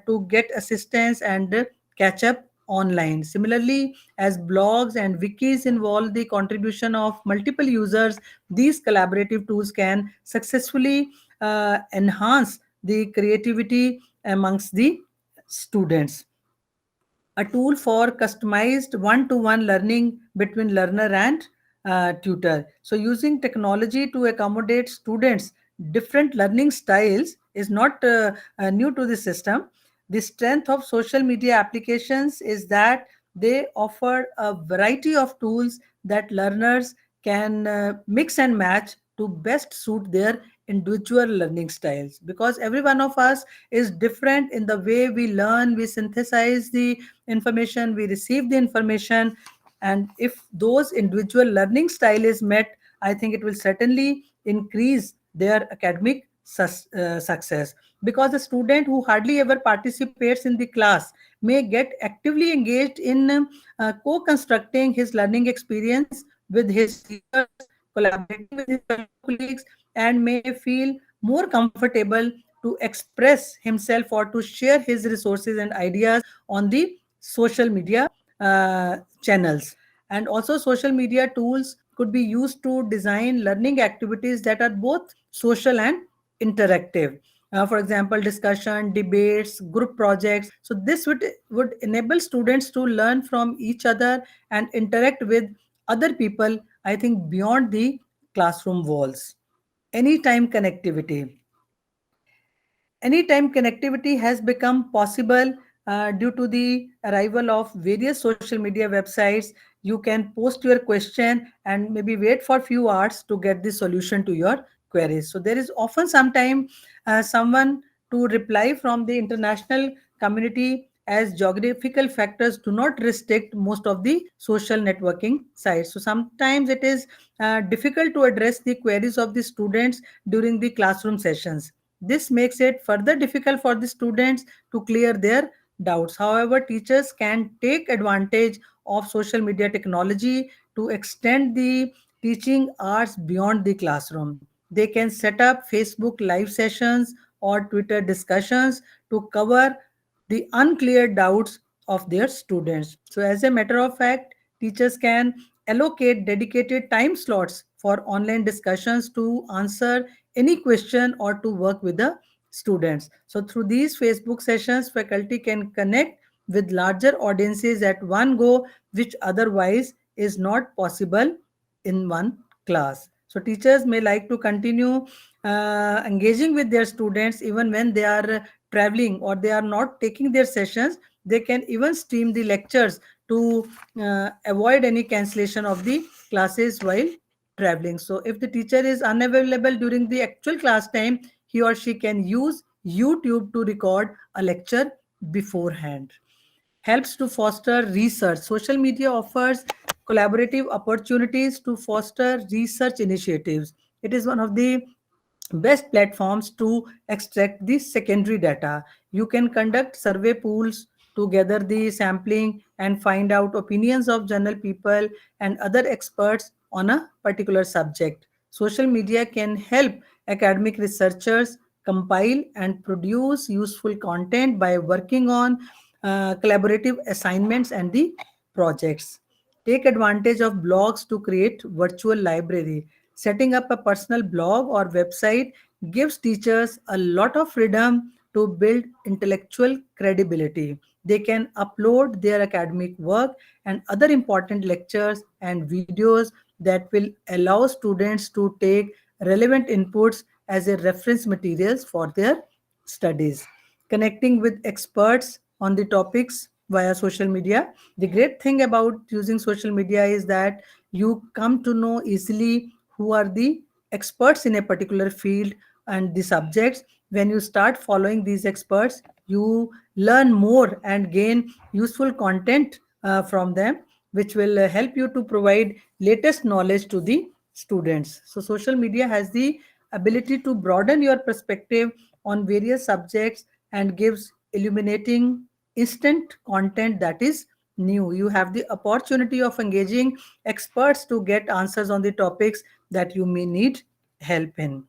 to get assistance and catch up online. Similarly, as blogs and wikis involve the contribution of multiple users, these collaborative tools can successfully enhance the creativity amongst the students. A tool for customized one-to-one learning between learner and tutor. So using technology to accommodate students different learning styles is not new to the system. The strength of social media applications is that they offer a variety of tools that learners can mix and match to best suit their individual learning styles, because every one of us is different in the way we learn, we synthesize the information, we receive the information. And if those individual learning style is met, I think it will certainly increase their academic success, because a student who hardly ever participates in the class may get actively engaged in co-constructing his learning experience with his teachers, collaborating with his fellow colleagues, and may feel more comfortable to express himself or to share his resources and ideas on the social media channels. And also, social media tools could be used to design learning activities that are both social and interactive. For example, discussion, debates, group projects. So this would enable students to learn from each other and interact with other people, I think, beyond the classroom walls. Anytime connectivity. Anytime connectivity has become possible due to the arrival of various social media websites. You can post your question and maybe wait for few hours to get the solution to your queries. So there is often sometime someone to reply from the international community, as geographical factors do not restrict most of the social networking sites. So sometimes it is difficult to address the queries of the students during the classroom sessions. This makes it further difficult for the students to clear their doubts. However, teachers can take advantage of social media technology to extend the teaching hours beyond the classroom. They can set up Facebook live sessions or Twitter discussions to cover the unclear doubts of their students. So, as a matter of fact, teachers can allocate dedicated time slots for online discussions to answer any question or to work with the students. So through these Facebook sessions, faculty can connect with larger audiences at one go, which otherwise is not possible in one class. So teachers may like to continue engaging with their students even when they are traveling or they are not taking their sessions. They can even stream the lectures to avoid any cancellation of the classes while traveling. So if the teacher is unavailable during the actual class time, he or she can use YouTube to record a lecture beforehand. Helps to foster research. Social media offers collaborative opportunities to foster research initiatives. It is one of the best platforms to extract the secondary data. You can conduct survey pools to gather the sampling and find out opinions of general people and other experts on a particular subject. Social media can help academic researchers compile and produce useful content by working on collaborative assignments and the projects. Take advantage of blogs to create virtual library. Setting up a personal blog or website gives teachers a lot of freedom to build intellectual credibility. They can upload their academic work and other important lectures and videos that will allow students to take relevant inputs as a reference materials for their studies. Connecting with experts on the topics via social media. The great thing about using social media is that you come to know easily who are the experts in a particular field and the subjects. When you start following these experts, you learn more and gain useful content from them, which will help you to provide latest knowledge to the students. So social media has the ability to broaden your perspective on various subjects and gives illuminating instant content that is new. You have the opportunity of engaging experts to get answers on the topics that you may need help in.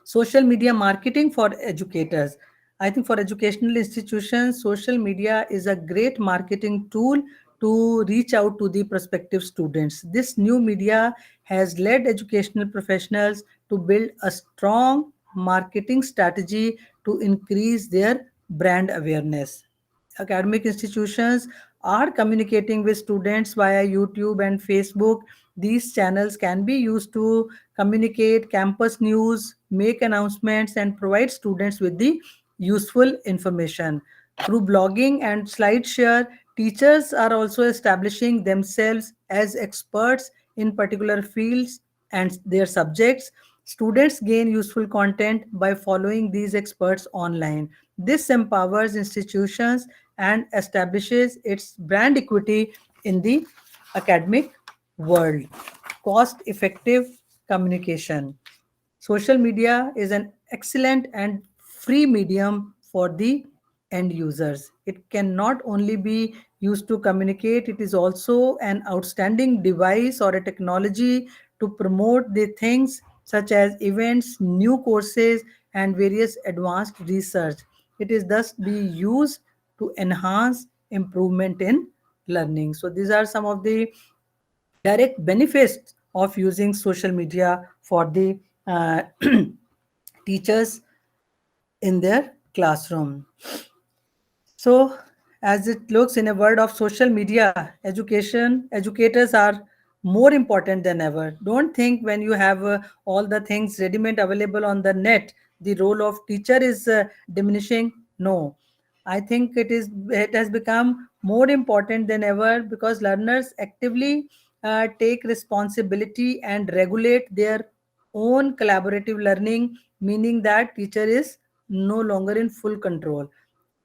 Social media marketing for educators. I think for educational institutions, social media is a great marketing tool to reach out to the prospective students. This new media has led educational professionals to build a strong marketing strategy to increase their brand awareness. Academic institutions are communicating with students via YouTube and Facebook. These channels can be used to communicate campus news, make announcements, and provide students with the useful information. Through blogging and SlideShare, teachers are also establishing themselves as experts in particular fields and their subjects. Students gain useful content by following these experts online. This empowers institutions and establishes its brand equity in the academic world. Cost effective communication. Social media is an excellent and free medium for the end users. It can not only be used to communicate, it is also an outstanding device or a technology to promote the things such as events, new courses, and various advanced research. It is thus be used to enhance improvement in learning. So these are some of the direct benefits of using social media for the teachers in their classroom. So, as it looks in a world of social media, educators are more important than ever. Don't think when you have all the things ready-made available on the net, the role of teacher is diminishing. No, I think it has become more important than ever because learners actively take responsibility and regulate their own collaborative learning, meaning that teacher is no longer in full control,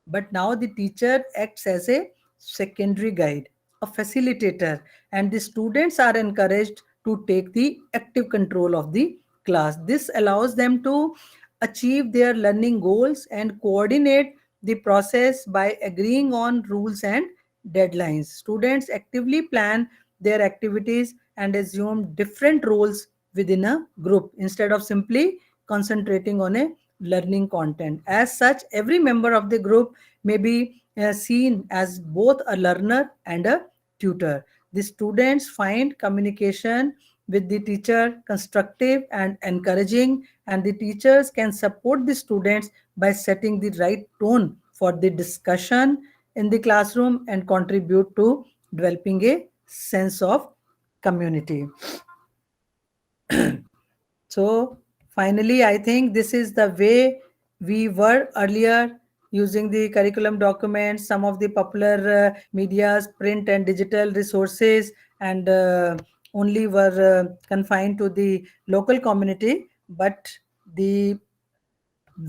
but now the teacher acts as a secondary guide, a facilitator, and the students are encouraged to take the active control of the class. This allows them to achieve their learning goals and coordinate the process by agreeing on rules and deadlines. Students actively plan their activities and assume different roles within a group instead of simply concentrating on a learning content. As such, every member of the group may be seen as both a learner and a tutor. The students find communication with the teacher constructive and encouraging, and the teachers can support the students by setting the right tone for the discussion in the classroom and contribute to developing a sense of community. So finally, I think this is the way we were earlier using the curriculum documents, some of the popular medias, print and digital resources, and only were confined to the local community. But the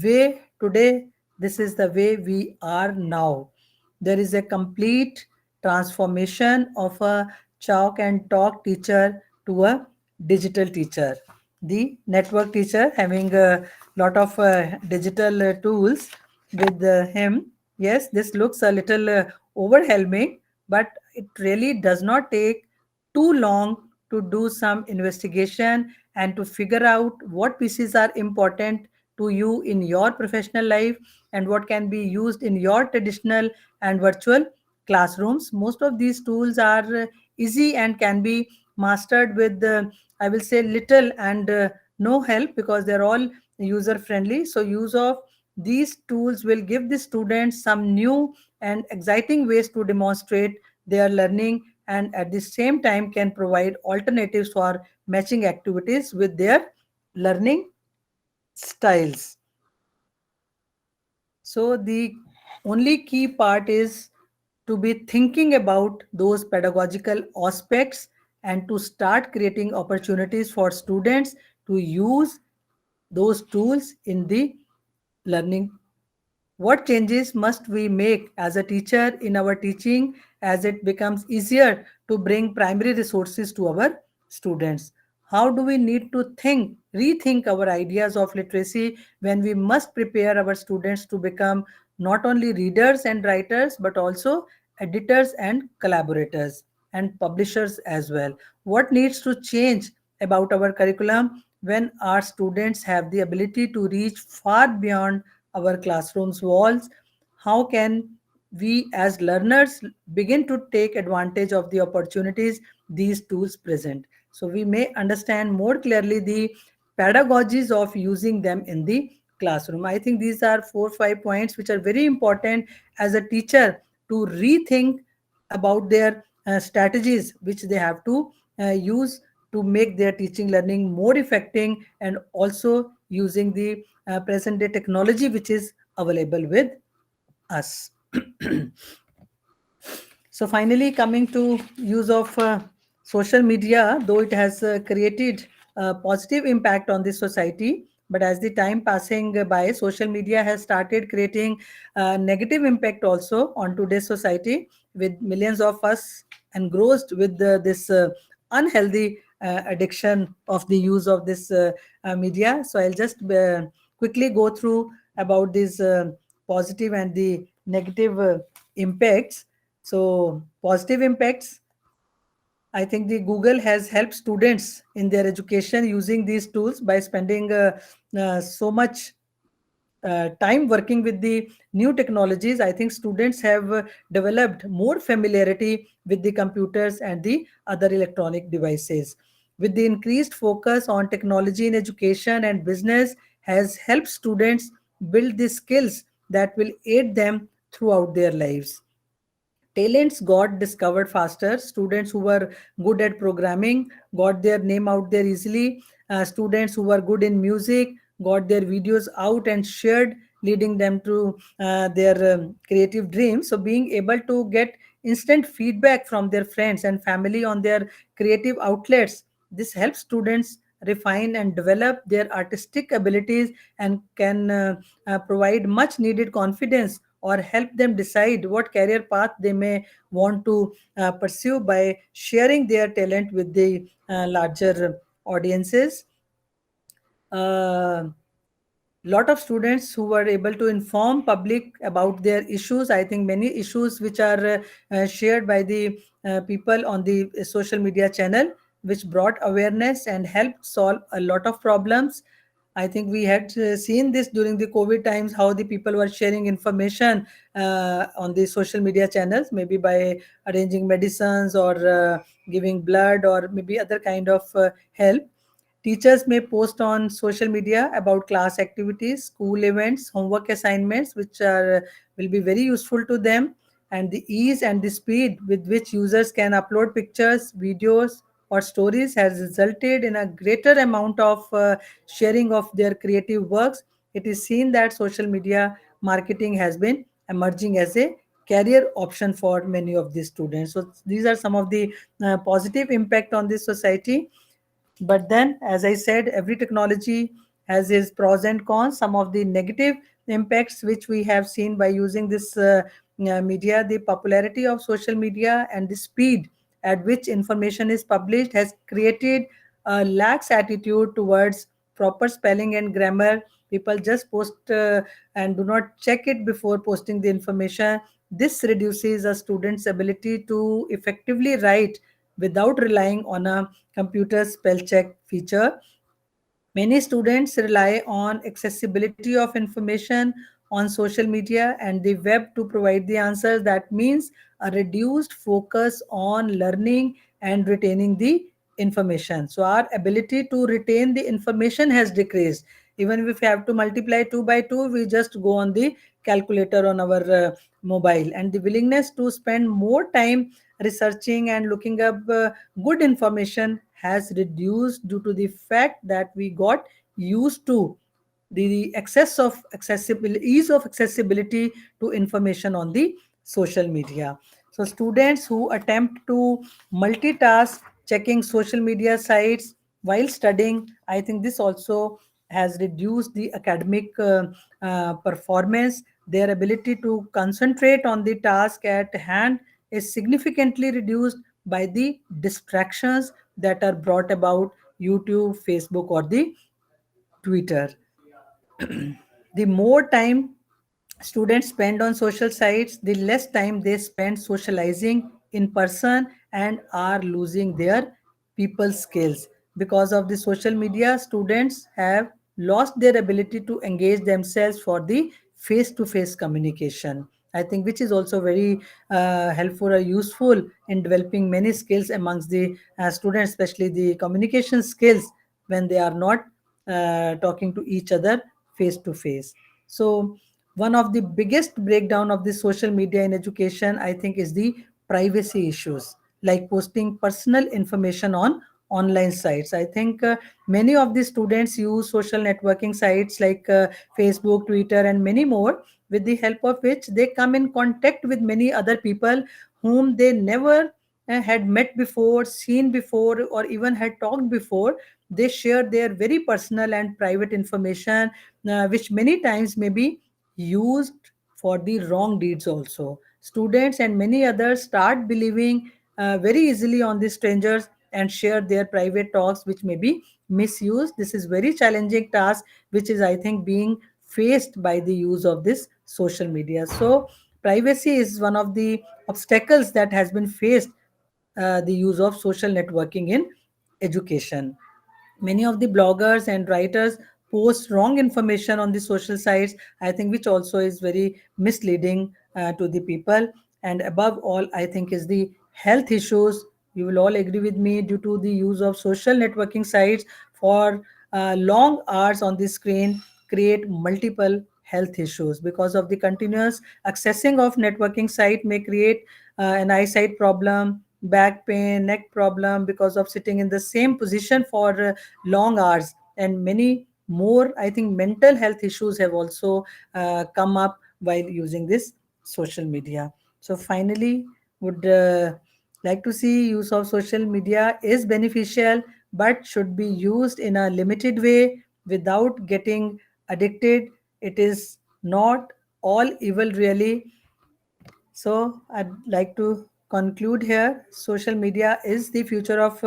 way today, this is the way we are now. There is a complete transformation of a chalk and talk teacher to a digital teacher. The network teacher having a lot of digital tools with him. Yes, this looks a little overwhelming, but it really does not take too long to do some investigation and to figure out what pieces are important to you in your professional life and what can be used in your traditional and virtual classrooms. Most of these tools are easy and can be mastered with, I will say, little and no help, because they're all user friendly. So, use of these tools will give the students some new and exciting ways to demonstrate their learning, and at the same time can provide alternatives for matching activities with their learning styles. So the only key part is to be thinking about those pedagogical aspects and to start creating opportunities for students to use those tools in the learning. What changes must we make as a teacher in our teaching as it becomes easier to bring primary resources to our students? How do we need to rethink our ideas of literacy when we must prepare our students to become not only readers and writers but also editors and collaborators and publishers as well? What needs to change about our curriculum when our students have the ability to reach far beyond our classrooms walls? How can we as learners begin to take advantage of the opportunities these tools present, so we may understand more clearly the pedagogies of using them in the classroom? I think these are 4 5 points which are very important as a teacher to rethink about their strategies which they have to use to make their teaching learning more effective, and also using the present day technology which is available with us. So finally, coming to use of social media, though it has created a positive impact on the society, but as the time passing by, social media has started creating a negative impact also on today's society, with millions of us engrossed with this unhealthy addiction of the use of this media. So I'll just quickly go through about these positive and the negative impacts. So, positive impacts, I think the Google has helped students in their education using these tools by spending so much time working with the new technologies. I think students have developed more familiarity with the computers and the other electronic devices. With the increased focus on technology in education and business, has helped students build the skills that will aid them throughout their lives. Talents got discovered faster. Students who were good at programming got their name out there easily. Students who were good in music got their videos out and shared, leading them to their creative dreams. So being able to get instant feedback from their friends and family on their creative outlets, this helps students refine and develop their artistic abilities, and can provide much needed confidence or help them decide what career path they may want to pursue by sharing their talent with the larger audiences. Lot of students who were able to inform public about their issues. I think many issues which are shared by the people on the social media channel, which brought awareness and helped solve a lot of problems. I think we had seen this during the COVID times, how the people were sharing information on the social media channels, maybe by arranging medicines or giving blood or maybe other kind of help. Teachers may post on social media about class activities, school events, homework assignments, which are will be very useful to them. And the ease and the speed with which users can upload pictures, videos, or stories has resulted in a greater amount of sharing of their creative works. It is seen that social media marketing has been emerging as a career option for many of these students. So these are some of the positive impact on this society. But then, as I said, every technology has its pros and cons. Some of the negative impacts which we have seen by using this media, the popularity of social media and the speed at which information is published has created a lax attitude towards proper spelling and grammar. People just post and do not check it before posting the information. This reduces a student's ability to effectively write without relying on a computer spell check feature. Many students rely on accessibility of information on social media and the web to provide the answers. That means a reduced focus on learning and retaining the information. So our ability to retain the information has decreased. Even if we have to multiply 2 by 2, we just go on the calculator on our mobile. And the willingness to spend more time researching and looking up good information has reduced due to the fact that we got used to the excess of accessibility, ease of accessibility to information on the social media. So students who attempt to multitask checking social media sites while studying, I think this also has reduced the academic performance. Their ability to concentrate on the task at hand is significantly reduced by the distractions that are brought about YouTube, Facebook, or the Twitter. The more time students spend on social sites, the less time they spend socializing in person and are losing their people skills. Because of the social media, students have lost their ability to engage themselves for the face to face communication. I think which is also very helpful or useful in developing many skills amongst the students, especially the communication skills when they are not talking to each other face to face. So one of the biggest breakdown of the social media in education, I think, is the privacy issues, like posting personal information on online sites. I think many of the students use social networking sites like Facebook, Twitter, and many more, with the help of which they come in contact with many other people whom they never had met before, seen before, or even had talked before. They share their very personal and private information, which many times may be used for the wrong deeds also. Students and many others start believing very easily on the strangers and share their private talks, which may be misused. This is very challenging task, which is, I think, being faced by the use of this social media. So privacy is one of the obstacles that has been faced the use of social networking in education. Many of the bloggers and writers post wrong information on the social sites, I think, which also is very misleading to the people. And above all, I think, is the health issues. You will all agree with me, due to the use of social networking sites for long hours on the screen create multiple health issues. Because of the continuous accessing of networking site may create an eyesight problem, back pain, neck problem, because of sitting in the same position for long hours, and many more. I think mental health issues have also come up while using this social media. So finally, would like to see use of social media is beneficial, but should be used in a limited way without getting addicted. It is not all evil really. So I'd like to conclude here. Social media is the future of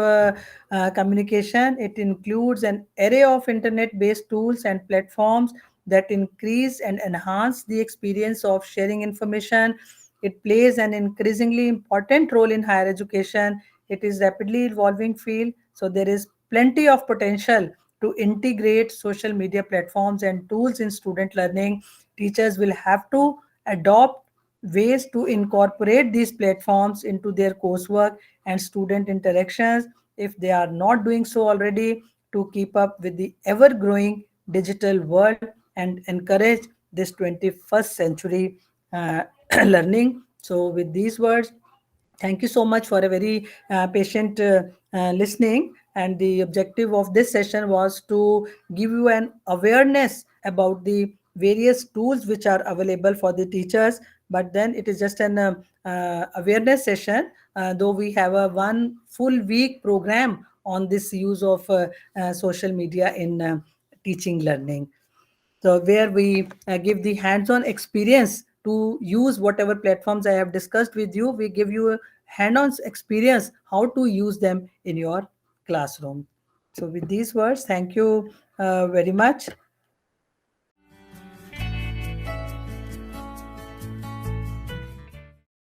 communication. It includes an array of internet-based tools and platforms that increase and enhance the experience of sharing information. It plays an increasingly important role in higher education. It is rapidly evolving field, so there is plenty of potential to integrate social media platforms and tools in student learning. Teachers will have to adopt ways to incorporate these platforms into their coursework and student interactions, if they are not doing so already, to keep up with the ever growing digital world and encourage this 21st century uh, learning. So with these words, thank you so much for a very patient listening. And the objective of this session was to give you an awareness about the various tools which are available for the teachers. But then it is just an awareness session, though we have a one full week program on this use of social media in teaching learning. So where we give the hands-on experience to use whatever platforms I have discussed with you. We give you a hand-on experience how to use them in your classroom. So with these words, thank you very much.